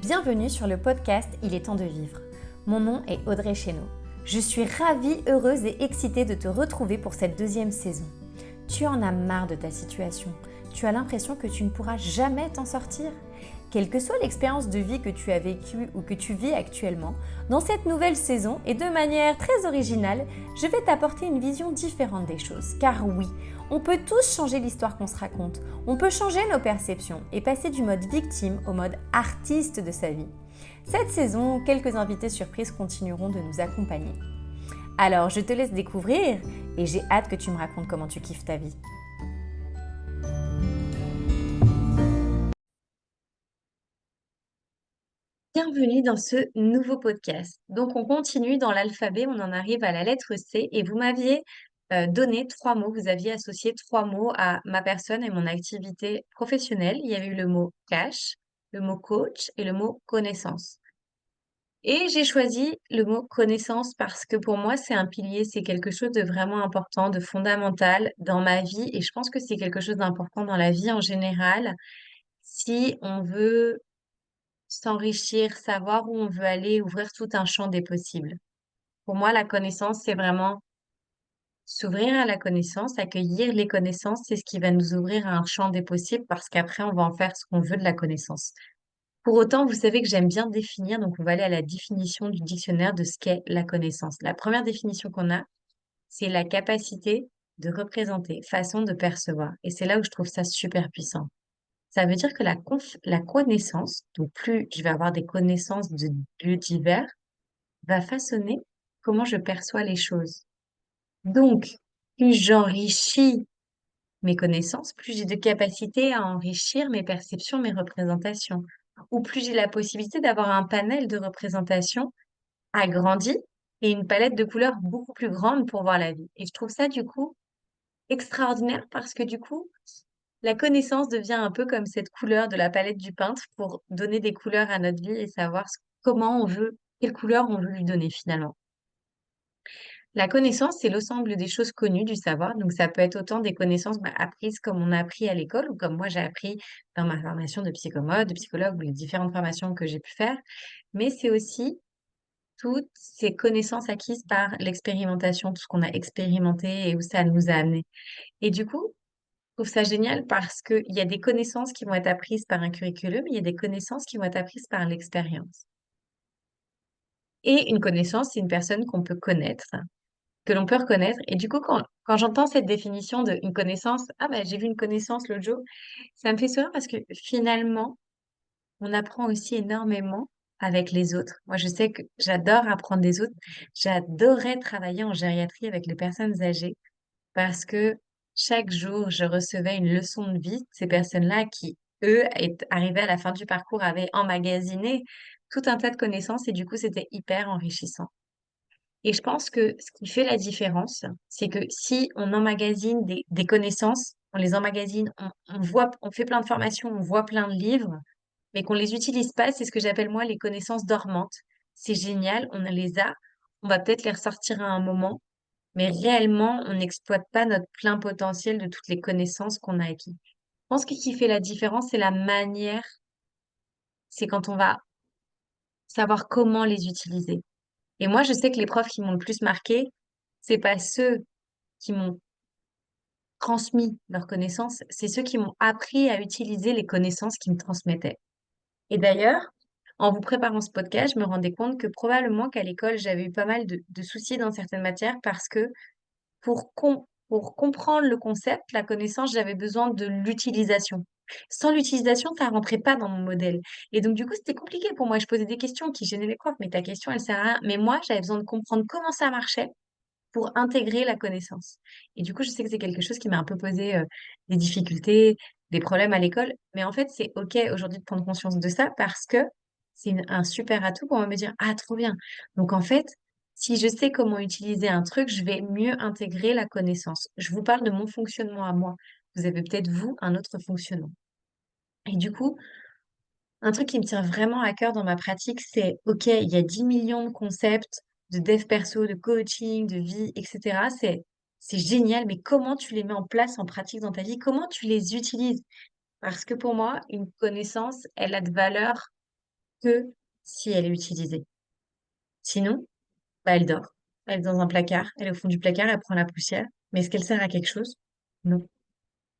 Bienvenue sur le podcast Il est temps de vivre. Mon nom est Audrey Chéneau. Je suis ravie, heureuse et excitée de te retrouver pour cette deuxième saison. Tu en as marre de ta situation. Tu as l'impression que tu ne pourras jamais t'en sortir. Quelle que soit l'expérience de vie que tu as vécue ou que tu vis actuellement, dans cette nouvelle saison et de manière très originale, je vais t'apporter une vision différente des choses. Car oui, on peut tous changer l'histoire qu'on se raconte, on peut changer nos perceptions et passer du mode victime au mode artiste de sa vie. Cette saison, quelques invités surprises continueront de nous accompagner. Alors, je te laisse découvrir et j'ai hâte que tu me racontes comment tu kiffes ta vie. Bienvenue dans ce nouveau podcast. Donc, on continue dans l'alphabet, on en arrive à la lettre C et vous m'aviez donné 3 mots, vous aviez associé 3 mots à ma personne et mon activité professionnelle. Il y avait eu le mot cash, le mot coach et le mot connaissance. Et j'ai choisi le mot connaissance parce que pour moi, c'est un pilier, c'est quelque chose de vraiment important, de fondamental dans ma vie et je pense que c'est quelque chose d'important dans la vie en général si on veut s'enrichir, savoir où on veut aller, ouvrir tout un champ des possibles. Pour moi, la connaissance, c'est vraiment s'ouvrir à la connaissance, accueillir les connaissances, c'est ce qui va nous ouvrir à un champ des possibles parce qu'après, on va en faire ce qu'on veut de la connaissance. Pour autant, vous savez que j'aime bien définir, donc on va aller à la définition du dictionnaire de ce qu'est la connaissance. La première définition qu'on a, c'est la capacité de représenter, façon de percevoir. Et c'est là où je trouve ça super puissant. Ça veut dire que la connaissance, donc plus je vais avoir des connaissances de lieux divers, va façonner comment je perçois les choses. Donc, plus j'enrichis mes connaissances, plus j'ai de capacité à enrichir mes perceptions, mes représentations. Ou plus j'ai la possibilité d'avoir un panel de représentations agrandi et une palette de couleurs beaucoup plus grande pour voir la vie. Et je trouve ça, du coup, extraordinaire parce que, du coup, la connaissance devient un peu comme cette couleur de la palette du peintre pour donner des couleurs à notre vie et savoir comment on veut, quelle couleur on veut lui donner finalement. La connaissance, c'est l'ensemble des choses connues, du savoir. Donc, ça peut être autant des connaissances apprises comme on a appris à l'école ou comme moi j'ai appris dans ma formation de psychomode, de psychologue ou les différentes formations que j'ai pu faire. Mais c'est aussi toutes ces connaissances acquises par l'expérimentation, tout ce qu'on a expérimenté et où ça nous a amené. Et du coup, je trouve ça génial parce qu'il y a des connaissances qui vont être apprises par un curriculum, il y a des connaissances qui vont être apprises par l'expérience. Et une connaissance, c'est une personne qu'on peut connaître, que l'on peut reconnaître. Et du coup, quand j'entends cette définition d'une connaissance, ah ben j'ai vu une connaissance l'autre jour, ça me fait sourire parce que finalement, on apprend aussi énormément avec les autres. Moi, je sais que j'adore apprendre des autres. J'adorais travailler en gériatrie avec les personnes âgées parce que chaque jour, je recevais une leçon de vie de ces personnes-là qui, eux, arrivés à la fin du parcours, avaient emmagasiné tout un tas de connaissances et du coup, c'était hyper enrichissant. Et je pense que ce qui fait la différence, c'est que si on emmagasine des connaissances, on les emmagasine, on fait plein de formations, on voit plein de livres, mais qu'on les utilise pas, c'est ce que j'appelle moi les connaissances dormantes. C'est génial, on les a, on va peut-être les ressortir à un moment, mais réellement, on n'exploite pas notre plein potentiel de toutes les connaissances qu'on a acquises. Je pense que ce qui fait la différence, c'est la manière, c'est quand on va savoir comment les utiliser. Et moi, je sais que les profs qui m'ont le plus marqué, c'est pas ceux qui m'ont transmis leurs connaissances, c'est ceux qui m'ont appris à utiliser les connaissances qu'ils me transmettaient. Et d'ailleurs, en vous préparant ce podcast, je me rendais compte que probablement qu'à l'école, j'avais eu pas mal de soucis dans certaines matières parce que pour comprendre le concept, la connaissance, j'avais besoin de l'utilisation. Sans l'utilisation, ça rentrait pas dans mon modèle. Et donc, du coup, c'était compliqué pour moi. Je posais des questions qui gênaient les profs, mais ta question, elle sert à rien. Mais moi, j'avais besoin de comprendre comment ça marchait pour intégrer la connaissance. Et du coup, je sais que c'est quelque chose qui m'a un peu posé des difficultés, des problèmes à l'école. Mais en fait, c'est OK aujourd'hui de prendre conscience de ça parce que c'est un super atout pour me dire, ah, trop bien. Donc, en fait, si je sais comment utiliser un truc, je vais mieux intégrer la connaissance. Je vous parle de mon fonctionnement à moi. Vous avez peut-être, vous, un autre fonctionnement. Et du coup, un truc qui me tient vraiment à cœur dans ma pratique, c'est, OK, il y a 10 millions de concepts de dev perso, de coaching, de vie, etc. C'est génial, mais comment tu les mets en place en pratique dans ta vie? Comment tu les utilises? Parce que pour moi, une connaissance, elle a de valeur que si elle est utilisée. Sinon, bah, elle dort. Elle est dans un placard, elle est au fond du placard, elle prend la poussière. Mais est-ce qu'elle sert à quelque chose? Non.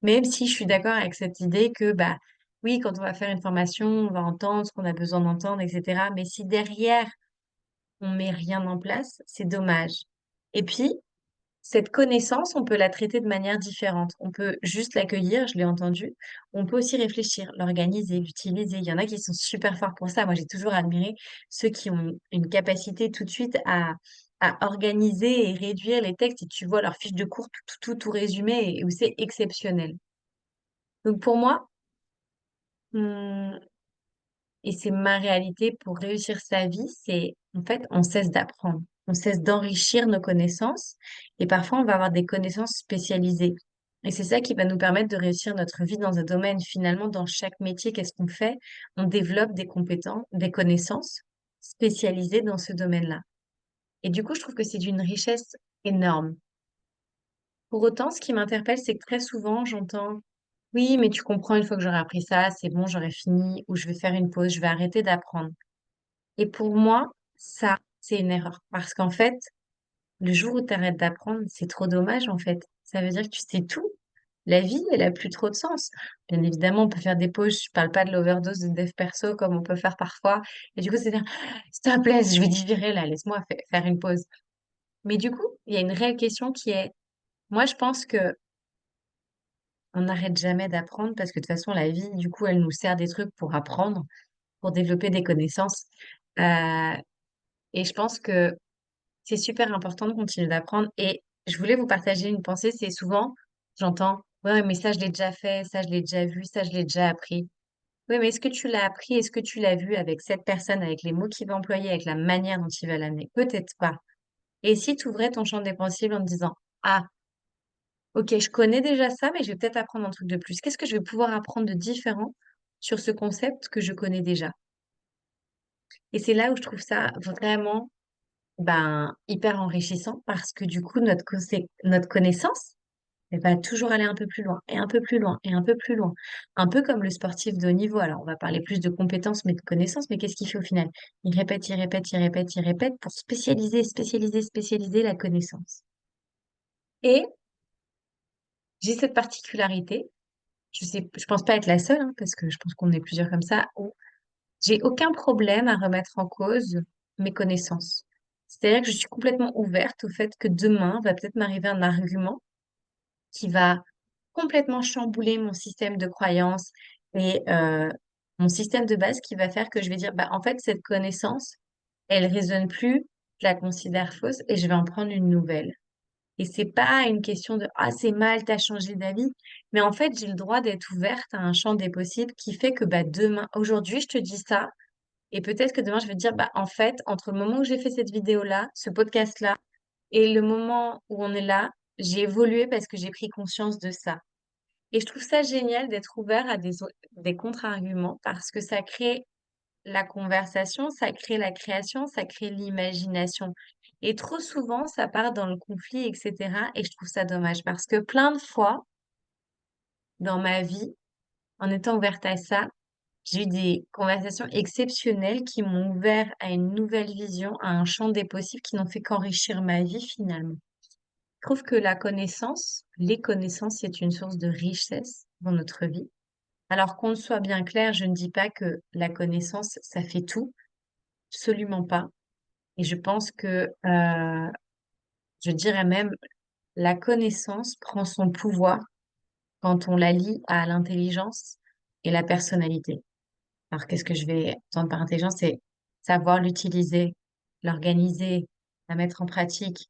Même si je suis d'accord avec cette idée que, bah, oui, quand on va faire une formation, on va entendre ce qu'on a besoin d'entendre, etc. Mais si derrière, on met rien en place, c'est dommage. Et puis, cette connaissance, on peut la traiter de manière différente. On peut juste l'accueillir, je l'ai entendu. On peut aussi réfléchir, l'organiser, l'utiliser. Il y en a qui sont super forts pour ça. Moi, j'ai toujours admiré ceux qui ont une capacité tout de suite à organiser et réduire les textes. Et tu vois leur fiche de cours tout résumé et où c'est exceptionnel. Donc pour moi, hum, et c'est ma réalité pour réussir sa vie, c'est en fait, on cesse d'apprendre, on cesse d'enrichir nos connaissances et parfois on va avoir des connaissances spécialisées. Et c'est ça qui va nous permettre de réussir notre vie dans un domaine. Finalement, dans chaque métier, qu'est-ce qu'on fait? On développe des compétences, des connaissances spécialisées dans ce domaine-là. Et du coup, je trouve que c'est d'une richesse énorme. Pour autant, ce qui m'interpelle, c'est que très souvent, j'entends, oui, mais tu comprends, une fois que j'aurai appris ça, c'est bon, j'aurai fini, ou je vais faire une pause, je vais arrêter d'apprendre. Et pour moi, ça, c'est une erreur. Parce qu'en fait, le jour où tu arrêtes d'apprendre, c'est trop dommage, en fait. Ça veut dire que tu sais tout. La vie, elle a plus trop de sens. Bien évidemment, on peut faire des pauses. Je parle pas de l'overdose de dev perso comme on peut faire parfois. Et du coup, c'est dire, s'il te plaît, je vais digérer là, laisse-moi faire une pause. Mais du coup, il y a une réelle question qui est, moi, je pense que on n'arrête jamais d'apprendre parce que de toute façon, la vie, du coup, elle nous sert des trucs pour apprendre, pour développer des connaissances. Euh, et je pense que c'est super important de continuer d'apprendre. Et je voulais vous partager une pensée. C'est souvent, j'entends, ouais, mais ça, je l'ai déjà fait, ça, je l'ai déjà vu, ça, je l'ai déjà appris. Oui, mais est-ce que tu l'as appris? Est-ce que tu l'as vu avec cette personne, avec les mots qu'il va employer, avec la manière dont il va l'amener? Peut-être pas. Et si tu ouvrais ton champ des possibles en te disant, ah, ok, je connais déjà ça, mais je vais peut-être apprendre un truc de plus. Qu'est-ce que je vais pouvoir apprendre de différent sur ce concept que je connais déjà? Et c'est là où je trouve ça vraiment ben, hyper enrichissant parce que du coup, notre connaissance, elle va toujours aller un peu plus loin et un peu plus loin et un peu plus loin. Un peu comme le sportif de haut niveau. Alors, on va parler plus de compétences, mais de connaissances, mais qu'est-ce qu'il fait au final? Il répète, il répète, il répète, il répète pour spécialiser, spécialiser, spécialiser la connaissance. Et j'ai cette particularité, je pense pas être la seule, hein, parce que je pense qu'on est plusieurs comme ça, où j'ai aucun problème à remettre en cause mes connaissances. C'est-à-dire que je suis complètement ouverte au fait que demain va peut-être m'arriver un argument qui va complètement chambouler mon système de croyances et mon système de base qui va faire que je vais dire, bah, en fait, cette connaissance, elle résonne plus, je la considère fausse et je vais en prendre une nouvelle. Et c'est pas une question de, ah, c'est mal, t'as changé d'avis. Mais en fait, j'ai le droit d'être ouverte à un champ des possibles qui fait que, bah, demain, aujourd'hui, je te dis ça. Et peut-être que demain, je vais te dire, bah, en fait, entre le moment où j'ai fait cette vidéo-là, ce podcast-là, et le moment où on est là, j'ai évolué parce que j'ai pris conscience de ça. Et je trouve ça génial d'être ouvert à des contre-arguments parce que ça crée la conversation, ça crée la création, ça crée l'imagination. Et trop souvent, ça part dans le conflit, etc. Et je trouve ça dommage parce que plein de fois dans ma vie, en étant ouverte à ça, j'ai eu des conversations exceptionnelles qui m'ont ouvert à une nouvelle vision, à un champ des possibles qui n'ont fait qu'enrichir ma vie finalement. Je trouve que la connaissance, les connaissances, c'est une source de richesse dans notre vie. Alors qu'on soit bien clair, je ne dis pas que la connaissance, ça fait tout, absolument pas. Et je pense que, je dirais même, la connaissance prend son pouvoir quand on la lie à l'intelligence et la personnalité. Alors, qu'est-ce que je vais entendre par intelligence? C'est savoir l'utiliser, l'organiser, la mettre en pratique.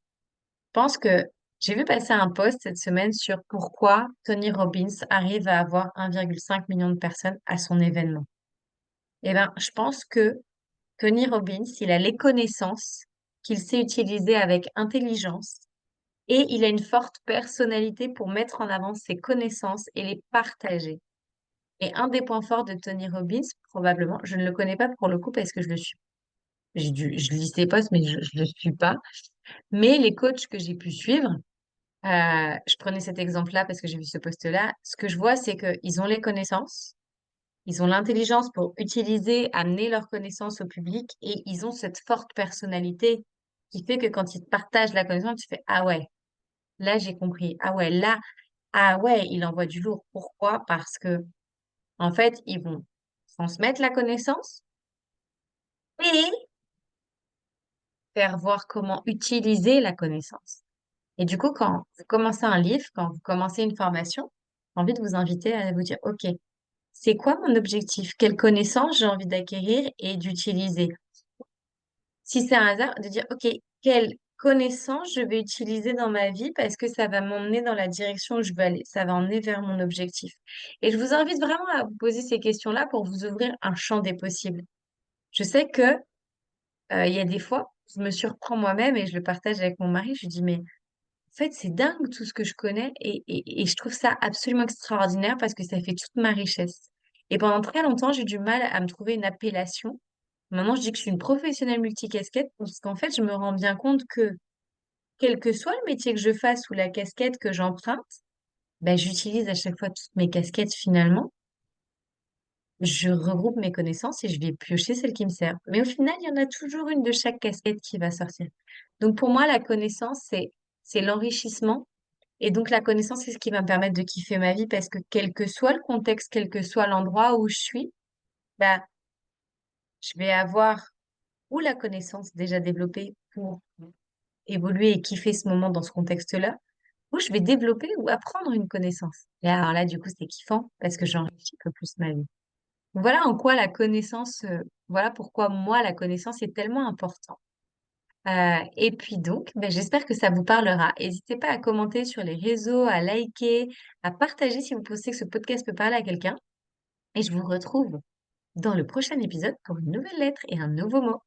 Je pense que j'ai vu passer un post cette semaine sur pourquoi Tony Robbins arrive à avoir 1,5 million de personnes à son événement. Eh ben, je pense que Tony Robbins, il a les connaissances qu'il sait utiliser avec intelligence et il a une forte personnalité pour mettre en avant ses connaissances et les partager. Et un des points forts de Tony Robbins, probablement, je ne le connais pas pour le coup parce que je le suis. Je lis ses posts, mais je ne le suis pas. Mais les coachs que j'ai pu suivre, je prenais cet exemple-là parce que j'ai vu ce post-là. Ce que je vois, c'est qu'ils ont les connaissances, Ils ont l'intelligence pour utiliser, amener leurs connaissances au public et ils ont cette forte personnalité qui fait que quand ils te partagent la connaissance, tu fais, ah ouais, là j'ai compris. Ah ouais, là, ah ouais, il envoie du lourd. Pourquoi? Parce que, en fait, ils vont transmettre la connaissance et faire voir comment utiliser la connaissance. Et du coup, quand vous commencez un livre, quand vous commencez une formation, j'ai envie de vous inviter à vous dire, OK, c'est quoi mon objectif? Quelles connaissances j'ai envie d'acquérir et d'utiliser? Si c'est un hasard, de dire, OK, quelles connaissances je vais utiliser dans ma vie parce que ça va m'emmener dans la direction où je veux aller, ça va emmener vers mon objectif. Et je vous invite vraiment à vous poser ces questions-là pour vous ouvrir un champ des possibles. Je sais que, il y a des fois, je me surprends moi-même et je le partage avec mon mari, je lui dis, mais en fait, c'est dingue tout ce que je connais et je trouve ça absolument extraordinaire parce que ça fait toute ma richesse. Et pendant très longtemps, j'ai eu du mal à me trouver une appellation. Maintenant, je dis que je suis une professionnelle multicasquette parce qu'en fait, je me rends bien compte que quel que soit le métier que je fasse ou la casquette que j'emprunte, ben, j'utilise à chaque fois toutes mes casquettes finalement. Je regroupe mes connaissances et je vais piocher celle qui me sert. Mais au final, il y en a toujours une de chaque casquette qui va sortir. Donc pour moi, la connaissance, c'est l'enrichissement. Et donc la connaissance, c'est ce qui va me permettre de kiffer ma vie parce que quel que soit le contexte, quel que soit l'endroit où je suis, bah, je vais avoir ou la connaissance déjà développée pour évoluer et kiffer ce moment dans ce contexte-là, ou je vais développer ou apprendre une connaissance. Et alors là, du coup, c'est kiffant parce que j'enrichis un peu plus ma vie. Voilà en quoi la connaissance, voilà pourquoi moi, la connaissance est tellement important. Et puis donc, ben, j'espère que ça vous parlera. N'hésitez pas à commenter sur les réseaux, à liker, à partager si vous pensez que ce podcast peut parler à quelqu'un. Et je vous retrouve dans le prochain épisode pour une nouvelle lettre et un nouveau mot.